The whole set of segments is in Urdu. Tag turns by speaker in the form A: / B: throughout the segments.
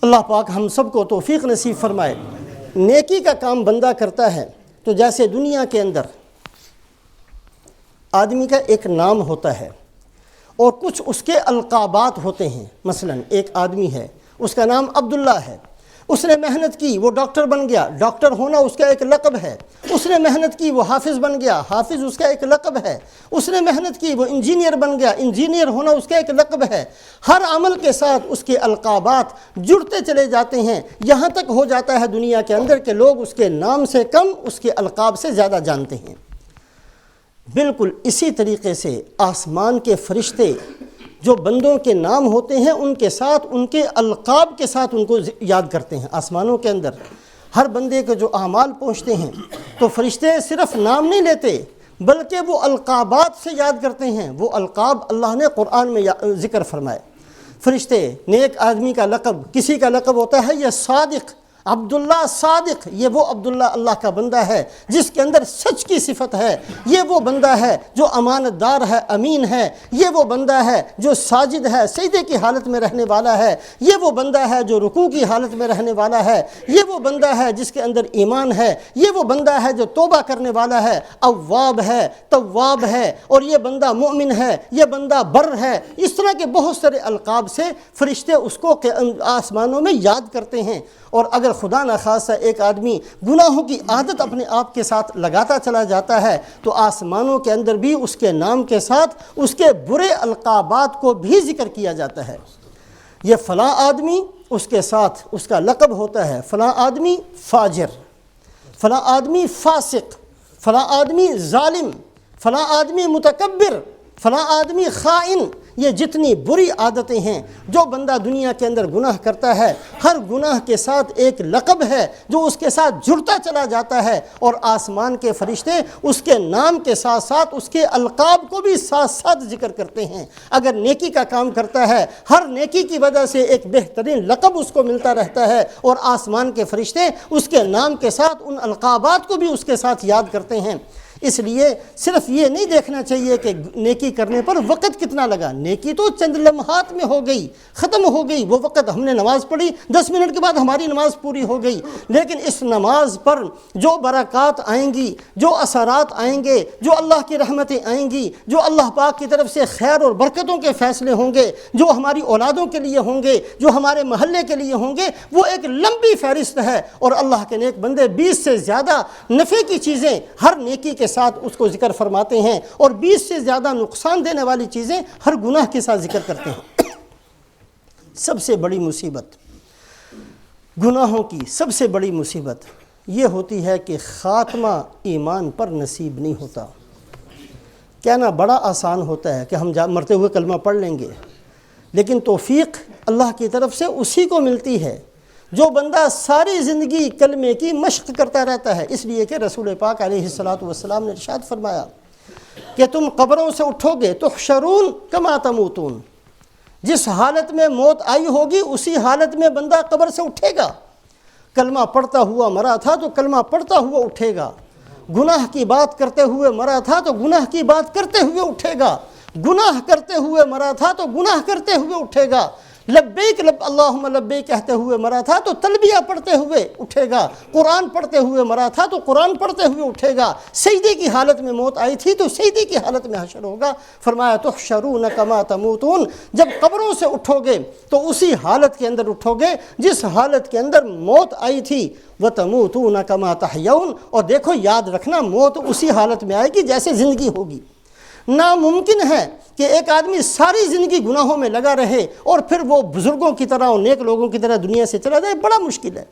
A: اللہ پاک ہم سب کو توفیق نصیب فرمائے۔ نیکی کا کام بندہ کرتا ہے تو جیسے دنیا کے اندر آدمی کا ایک نام ہوتا ہے اور کچھ اس کے القابات ہوتے ہیں، مثلا ایک آدمی ہے، اس کا نام عبداللہ ہے، اس نے محنت کی، وہ ڈاکٹر بن گیا، ڈاکٹر ہونا اس کا ایک لقب ہے۔ اس نے محنت کی، وہ حافظ بن گیا، حافظ اس کا ایک لقب ہے۔ اس نے محنت کی، وہ انجینئر بن گیا، انجینئر ہونا اس کا ایک لقب ہے۔ ہر عمل کے ساتھ اس کے القابات جڑتے چلے جاتے ہیں، یہاں تک ہو جاتا ہے دنیا کے اندر کہ لوگ اس کے نام سے کم اس کے القاب سے زیادہ جانتے ہیں۔ بالکل اسی طریقے سے آسمان کے فرشتے جو بندوں کے نام ہوتے ہیں ان کے ساتھ ان کے القاب کے ساتھ ان کو یاد کرتے ہیں۔ آسمانوں کے اندر ہر بندے کے جو اعمال پہنچتے ہیں تو فرشتے صرف نام نہیں لیتے بلکہ وہ القابات سے یاد کرتے ہیں۔ وہ القاب اللہ نے قرآن میں ذکر فرمائے۔ فرشتے نیک آدمی کا لقب، کسی کا لقب ہوتا ہے یہ صادق، عبداللہ صادق، یہ وہ عبداللہ اللہ کا بندہ ہے جس کے اندر سچ کی صفت ہے، یہ وہ بندہ ہے جو امانت دار ہے، امین ہے، یہ وہ بندہ ہے جو ساجد ہے، سجدے کی حالت میں رہنے والا ہے، یہ وہ بندہ ہے جو رکوع کی حالت میں رہنے والا ہے، یہ وہ بندہ ہے جس کے اندر ایمان ہے، یہ وہ بندہ ہے جو توبہ کرنے والا ہے، اواب ہے، تواب ہے، اور یہ بندہ مومن ہے، یہ بندہ بر ہے۔ اس طرح کے بہت سارے القاب سے فرشتے اس کو آسمانوں میں یاد کرتے ہیں۔ اور اگر خدا نخواستہ ایک آدمی گناہوں کی عادت اپنے آپ کے ساتھ لگاتا چلا جاتا ہے تو آسمانوں کے اندر بھی اس کے نام کے ساتھ اس کے برے القابات کو بھی ذکر کیا جاتا ہے۔ یہ فلاں آدمی، اس کے ساتھ اس کا لقب ہوتا ہے فلاں آدمی فاجر، فلاں آدمی فاسق، فلاں آدمی ظالم، فلاں آدمی متکبر، فلاں آدمی خائن۔ یہ جتنی بری عادتیں ہیں جو بندہ دنیا کے اندر گناہ کرتا ہے، ہر گناہ کے ساتھ ایک لقب ہے جو اس کے ساتھ جڑتا چلا جاتا ہے، اور آسمان کے فرشتے اس کے نام کے ساتھ ساتھ اس کے القاب کو بھی ساتھ ساتھ ذکر کرتے ہیں۔ اگر نیکی کا کام کرتا ہے، ہر نیکی کی وجہ سے ایک بہترین لقب اس کو ملتا رہتا ہے، اور آسمان کے فرشتے اس کے نام کے ساتھ ان القابات کو بھی اس کے ساتھ یاد کرتے ہیں۔ اس لیے صرف یہ نہیں دیکھنا چاہیے کہ نیکی کرنے پر وقت کتنا لگا، نیکی تو چند لمحات میں ہو گئی، ختم ہو گئی، وہ وقت ہم نے نماز پڑھی 10 منٹ کے بعد ہماری نماز پوری ہو گئی، لیکن اس نماز پر جو برکات آئیں گی، جو اثرات آئیں گے، جو اللہ کی رحمتیں آئیں گی، جو اللہ پاک کی طرف سے خیر اور برکتوں کے فیصلے ہوں گے، جو ہماری اولادوں کے لیے ہوں گے، جو ہمارے محلے کے لیے ہوں گے، وہ ایک لمبی فہرست ہے۔ اور اللہ کے نیک بندے 20 سے زیادہ نفع کی چیزیں ہر نیکی کے ساتھ اس کو ذکر فرماتے ہیں، اور 20 سے زیادہ نقصان دینے والی چیزیں ہر گناہ کے ساتھ ذکر کرتے ہیں۔ سب سے بڑی مصیبت گناہوں کی، سب سے بڑی مصیبت یہ ہوتی ہے کہ خاتمہ ایمان پر نصیب نہیں ہوتا۔ کہنا بڑا آسان ہوتا ہے کہ ہم مرتے ہوئے کلمہ پڑھ لیں گے، لیکن توفیق اللہ کی طرف سے اسی کو ملتی ہے جو بندہ ساری زندگی کلمے کی مشق کرتا رہتا ہے۔ اس لیے کہ رسول پاک علیہ الصلوۃ نے ارشاد فرمایا کہ تم قبروں سے اٹھو گے تحشرون کما تموتون، جس حالت میں موت آئی ہوگی اسی حالت میں بندہ قبر سے اٹھے گا۔ کلمہ پڑھتا ہوا مرا تھا تو کلمہ پڑھتا ہوا اٹھے گا، گناہ کی بات کرتے ہوئے مرا تھا تو گناہ کی بات کرتے ہوئے اٹھے گا، گناہ کرتے ہوئے مرا تھا تو گناہ کرتے ہوئے اٹھے گا، لبیک اللہم لبیک کہتے ہوئے مرا تھا تو تلبیہ پڑھتے ہوئے اٹھے گا، قرآن پڑھتے ہوئے مرا تھا تو قرآن پڑھتے ہوئے اٹھے گا، سجدے کی حالت میں موت آئی تھی تو سجدے کی حالت میں حشر ہوگا۔ فرمایا تحشرون کما تموتون، جب قبروں سے اٹھو گے تو اسی حالت کے اندر اٹھو گے جس حالت کے اندر موت آئی تھی، وتموتون کما تحیون، اور دیکھو یاد رکھنا موت اسی حالت میں آئے گی جیسے زندگی ہوگی۔ ناممکن ہے کہ ایک آدمی ساری زندگی گناہوں میں لگا رہے اور پھر وہ بزرگوں کی طرح اور نیک لوگوں کی طرح دنیا سے چلا جائے، بڑا مشکل ہے۔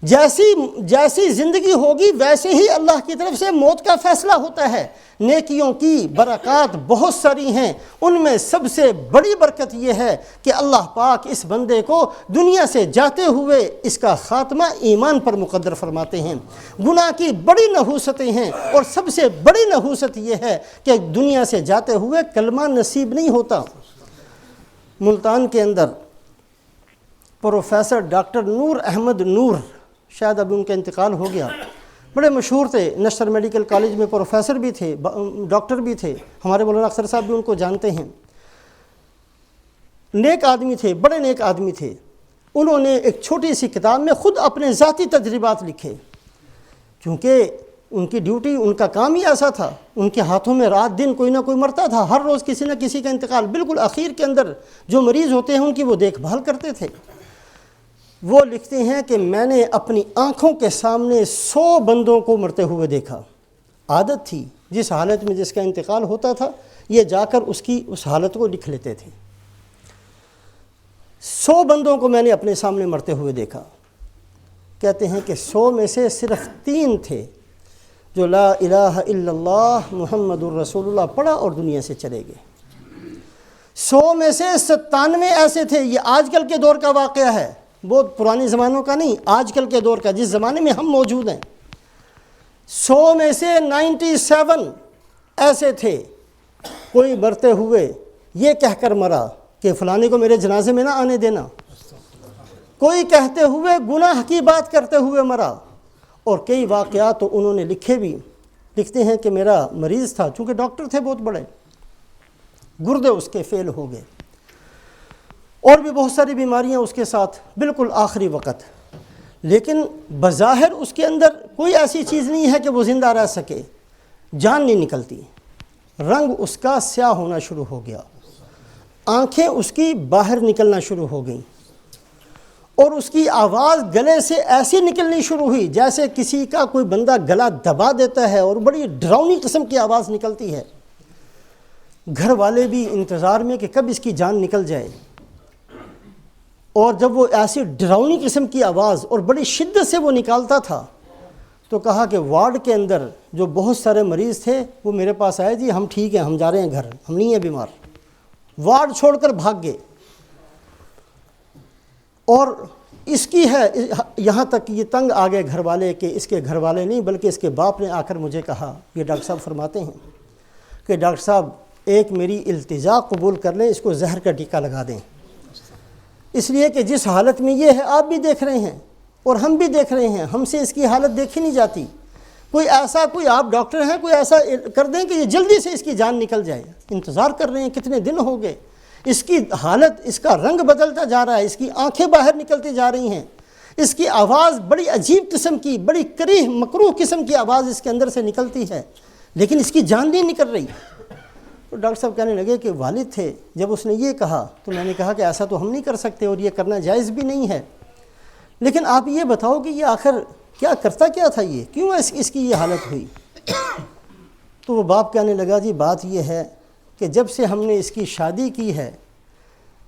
A: جیسی زندگی ہوگی ویسے ہی اللہ کی طرف سے موت کا فیصلہ ہوتا ہے۔ نیکیوں کی برکات بہت ساری ہیں، ان میں سب سے بڑی برکت یہ ہے کہ اللہ پاک اس بندے کو دنیا سے جاتے ہوئے اس کا خاتمہ ایمان پر مقدر فرماتے ہیں۔ گناہ کی بڑی نحوستیں ہیں، اور سب سے بڑی نحوست یہ ہے کہ دنیا سے جاتے ہوئے کلمہ نصیب نہیں ہوتا۔ ملتان کے اندر پروفیسر ڈاکٹر نور احمد نور، شاید اب ان کا انتقال ہو گیا، بڑے مشہور تھے، نشتر میڈیکل کالج میں پروفیسر بھی تھے، ڈاکٹر بھی تھے، ہمارے مولانا اختر صاحب بھی ان کو جانتے ہیں۔ نیک آدمی تھے، بڑے نیک آدمی تھے۔ انہوں نے ایک چھوٹی سی کتاب میں خود اپنے ذاتی تجربات لکھے، کیونکہ ان کی ڈیوٹی، ان کا کام ہی ایسا تھا، ان کے ہاتھوں میں رات دن کوئی نہ کوئی مرتا تھا، ہر روز کسی نہ کسی کا انتقال، بالکل اخیر کے اندر جو مریض ہوتے ہیں ان کی وہ دیکھ بھال کرتے تھے۔ وہ لکھتے ہیں کہ میں نے اپنی آنکھوں کے سامنے 100 بندوں کو مرتے ہوئے دیکھا۔ عادت تھی جس حالت میں جس کا انتقال ہوتا تھا یہ جا کر اس حالت کو لکھ لیتے تھے۔ 100 بندوں کو میں نے اپنے سامنے مرتے ہوئے دیکھا۔ کہتے ہیں کہ 100 میں سے صرف 3 تھے جو لا الہ الا اللہ محمد الرسول اللہ پڑھا اور دنیا سے چلے گئے۔ 100 میں سے 97 ایسے تھے، یہ آج کل کے دور کا واقعہ ہے، بہت پرانے زمانوں کا نہیں، آج کل کے دور کا، جس زمانے میں ہم موجود ہیں۔ 100 میں سے 97 ایسے تھے کوئی مرتے ہوئے یہ کہہ کر مرا کہ فلانے کو میرے جنازے میں نہ آنے دینا، کوئی کہتے ہوئے گناہ کی بات کرتے ہوئے مرا، اور کئی واقعات تو انہوں نے لکھے بھی۔ لکھتے ہیں کہ میرا مریض تھا، چونکہ ڈاکٹر تھے بہت بڑے، گردے اس کے فیل ہو گئے اور بھی بہت ساری بیماریاں اس کے ساتھ، بالکل آخری وقت، لیکن بظاہر اس کے اندر کوئی ایسی چیز نہیں ہے کہ وہ زندہ رہ سکے، جان نہیں نکلتی، رنگ اس کا سیاہ ہونا شروع ہو گیا، آنکھیں اس کی باہر نکلنا شروع ہو گئیں، اور اس کی آواز گلے سے ایسی نکلنی شروع ہوئی جیسے کسی کا کوئی بندہ گلا دبا دیتا ہے، اور بڑی ڈراؤنی قسم کی آواز نکلتی ہے۔ گھر والے بھی انتظار میں کہ کب اس کی جان نکل جائے، اور جب وہ ایسی ڈراؤنی قسم کی آواز اور بڑی شدت سے وہ نکالتا تھا تو کہا کہ وارڈ کے اندر جو بہت سارے مریض تھے وہ میرے پاس آئے، جی ہم ٹھیک ہیں، ہم جا رہے ہیں گھر، ہم نہیں ہیں بیمار، وارڈ چھوڑ کر بھاگ گئے۔ اور اس کی ہے یہاں تک یہ تنگ آ گئے گھر والے کہ اس کے گھر والے نہیں بلکہ اس کے باپ نے آ کر مجھے کہا، یہ ڈاکٹر صاحب فرماتے ہیں کہ ڈاکٹر صاحب ایک میری التجا قبول کر لیں، اس کو زہر کا ٹیکہ لگا دیں، اس لیے کہ جس حالت میں یہ ہے آپ بھی دیکھ رہے ہیں اور ہم بھی دیکھ رہے ہیں، ہم سے اس کی حالت دیکھی نہیں جاتی، کوئی آپ ڈاکٹر ہیں کوئی ایسا کر دیں کہ یہ جلدی سے اس کی جان نکل جائے۔ انتظار کر رہے ہیں، کتنے دن ہو گئے، اس کی حالت، اس کا رنگ بدلتا جا رہا ہے، اس کی آنکھیں باہر نکلتی جا رہی ہیں، اس کی آواز بڑی عجیب قسم کی، بڑی کریہ مکروہ قسم کی آواز اس کے اندر سے نکلتی ہے، لیکن اس کی جان نہیں نکل رہی۔ تو ڈاکٹر صاحب کہنے لگے کہ والد تھے، جب اس نے یہ کہا تو میں نے کہا کہ ایسا تو ہم نہیں کر سکتے اور یہ کرنا جائز بھی نہیں ہے، لیکن آپ یہ بتاؤ کہ یہ آخر کیا کرتا کیا تھا، یہ کیوں اس کی یہ حالت ہوئی؟ تو وہ باپ کہنے لگا جی بات یہ ہے کہ جب سے ہم نے اس کی شادی کی ہے،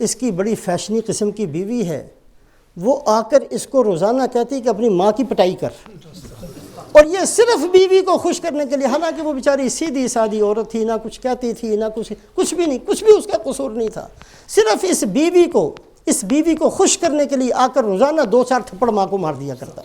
A: اس کی بڑی فیشنی قسم کی بیوی ہے، وہ آ کر اس کو روزانہ کہتی کہ اپنی ماں کی پٹائی کر، اور یہ صرف بیوی کو خوش کرنے کے لیے، حالانکہ وہ بیچاری سیدھی سادھی عورت تھی، نہ کچھ کہتی تھی، نہ کچھ بھی نہیں، کچھ بھی اس کا قصور نہیں تھا، صرف اس بیوی کو خوش کرنے کے لیے آ کر روزانہ 2-4 تھپڑ ماں کو مار دیا کرتا۔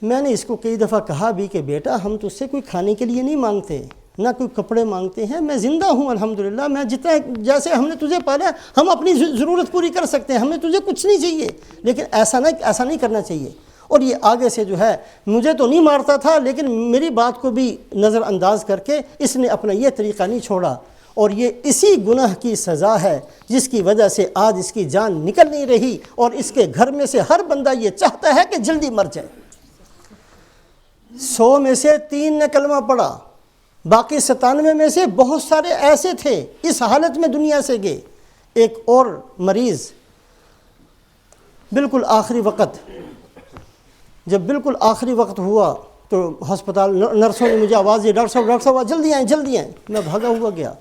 A: میں نے اس کو کئی دفعہ کہا بھی کہ بیٹا ہم تجھ سے کوئی کھانے کے لیے نہیں مانگتے، نہ کوئی کپڑے مانگتے ہیں، میں زندہ ہوں الحمدللہ، میں جیسے ہم نے تجھے پالا ہم اپنی ضرورت پوری کر سکتے ہیں، ہمیں تجھے کچھ نہیں چاہیے، لیکن ایسا نہیں کرنا چاہیے۔ اور یہ آگے سے جو ہے مجھے تو نہیں مارتا تھا، لیکن میری بات کو بھی نظر انداز کر کے اس نے اپنا یہ طریقہ نہیں چھوڑا، اور یہ اسی گناہ کی سزا ہے جس کی وجہ سے آج اس کی جان نکل نہیں رہی، اور اس کے گھر میں سے ہر بندہ یہ چاہتا ہے کہ جلدی مر جائے۔ 100 میں سے 3 نے کلمہ پڑھا، باقی 97 میں سے بہت سارے ایسے تھے اس حالت میں دنیا سے گئے۔ ایک اور مریض بالکل آخری وقت، جب بالکل آخری وقت ہوا تو ہسپتال نرسوں نے مجھے آواز دی، ڈاکٹر صاحب جلدی آئیں۔ میں بھاگا ہوا گیا،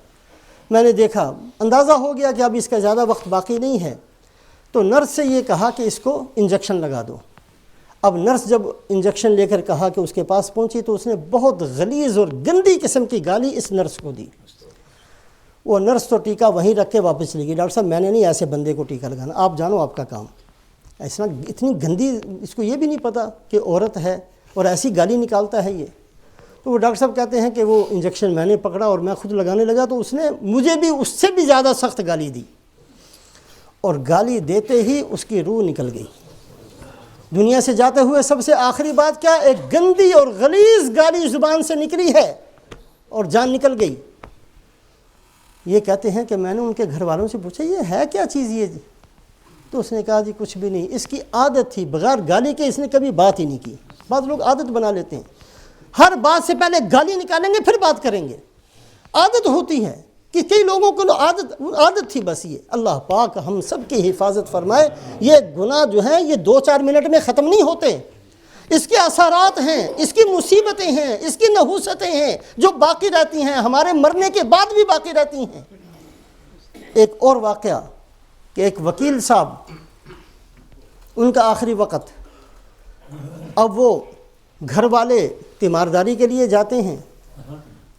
A: میں نے دیکھا، اندازہ ہو گیا کہ اب اس کا زیادہ وقت باقی نہیں ہے، تو نرس سے یہ کہا کہ اس کو انجیکشن لگا دو۔ اب نرس جب انجیکشن لے کر کہا کہ اس کے پاس پہنچی تو اس نے بہت غلیظ اور گندی قسم کی گالی اس نرس کو دی۔ وہ نرس تو ٹیکہ وہیں رکھ کے واپس چلی گئی، ڈاکٹر صاحب میں نے نہیں ایسے بندے کو ٹیکہ لگانا، آپ جانو آپ کا کام۔ ایسا اتنی گندی، اس کو یہ بھی نہیں پتا کہ عورت ہے اور ایسی گالی نکالتا ہے یہ۔ تو وہ ڈاکٹر صاحب کہتے ہیں کہ وہ انجیکشن میں نے پکڑا اور میں خود لگانے لگا تو اس نے مجھے بھی اس سے بھی زیادہ سخت گالی دی، اور گالی دیتے ہی اس کی روح نکل گئی۔ دنیا سے جاتے ہوئے سب سے آخری بات کیا، ایک گندی اور غلیظ گالی زبان سے نکلی ہے اور جان نکل گئی۔ یہ کہتے ہیں کہ میں نے ان کے گھر والوں سے پوچھا یہ ہے کیا چیز یہ؟ تو اس نے کہا جی کچھ بھی نہیں، اس کی عادت تھی بغیر گالی کے اس نے کبھی بات ہی نہیں کی۔ بعض لوگ عادت بنا لیتے ہیں، ہر بات سے پہلے گالی نکالیں گے پھر بات کریں گے، عادت ہوتی ہے کہ کئی لوگوں کو عادت تھی بس یہ۔ اللہ پاک ہم سب کی حفاظت فرمائے۔ یہ گناہ جو ہیں یہ 2-4 منٹ میں ختم نہیں ہوتے، اس کے اثرات ہیں، اس کی مصیبتیں ہیں، اس کی نحوستیں ہیں جو باقی رہتی ہیں، ہمارے مرنے کے بعد بھی باقی رہتی ہیں۔ ایک اور واقعہ کہ ایک وکیل صاحب، ان کا آخری وقت، اب وہ گھر والے تیمارداری کے لیے جاتے ہیں،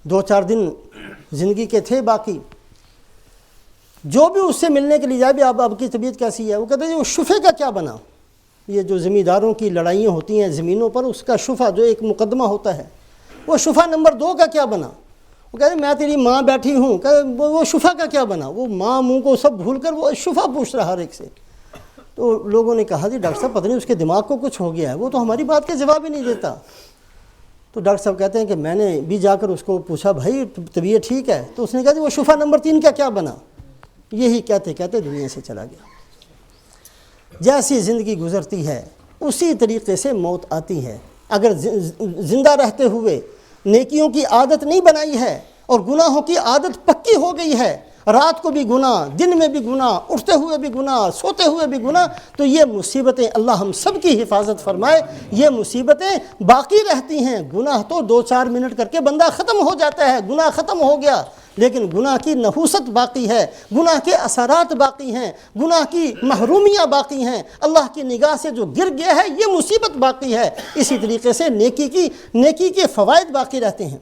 A: 2-4 دن زندگی کے تھے باقی، جو بھی اس سے ملنے کے لیے جائے بھی اب کی طبیعت کیسی ہے، وہ کہتے ہیں وہ شفے کا کیا بنا؟ یہ جو زمینداروں کی لڑائیاں ہوتی ہیں زمینوں پر، اس کا شفا جو ایک مقدمہ ہوتا ہے، وہ شفا نمبر 2 کا کیا بنا؟ وہ کہتے ہیں میں تیری ماں بیٹھی ہوں، وہ شفا کا کیا بنا؟ وہ ماں منہ کو سب بھول کر وہ شفا پوچھ رہا ہر ایک سے۔ تو لوگوں نے کہا جی ڈاکٹر صاحب پتہ نہیں اس کے دماغ کو کچھ ہو گیا ہے، وہ تو ہماری بات کا جواب ہی نہیں دیتا۔ تو ڈاکٹر صاحب کہتے ہیں کہ میں نے بھی جا کر اس کو پوچھا بھائی طبیعت ٹھیک ہے؟ تو اس نے کہا جی وہ شفا نمبر 3 کا کیا بنا؟ یہی کہتے کہتے دنیا سے چلا گیا۔ جیسی زندگی گزرتی ہے اسی طریقے سے موت آتی ہے۔ اگر زندہ رہتے ہوئے نیکیوں کی عادت نہیں بنائی ہے اور گناہوں کی عادت پکی ہو گئی ہے، رات کو بھی گناہ، دن میں بھی گناہ، اٹھتے ہوئے بھی گناہ، سوتے ہوئے بھی گناہ، تو یہ مصیبتیں، اللہ ہم سب کی حفاظت فرمائے، یہ مصیبتیں باقی رہتی ہیں۔ گناہ تو 2-4 منٹ کر کے بندہ ختم ہو جاتا ہے، گناہ ختم ہو گیا، لیکن گناہ کی نحوست باقی ہے، گناہ کے اثرات باقی ہیں، گناہ کی محرومیاں باقی ہیں، اللہ کی نگاہ سے جو گر گیا ہے یہ مصیبت باقی ہے۔ اسی طریقے سے نیکی کے فوائد باقی رہتے ہیں۔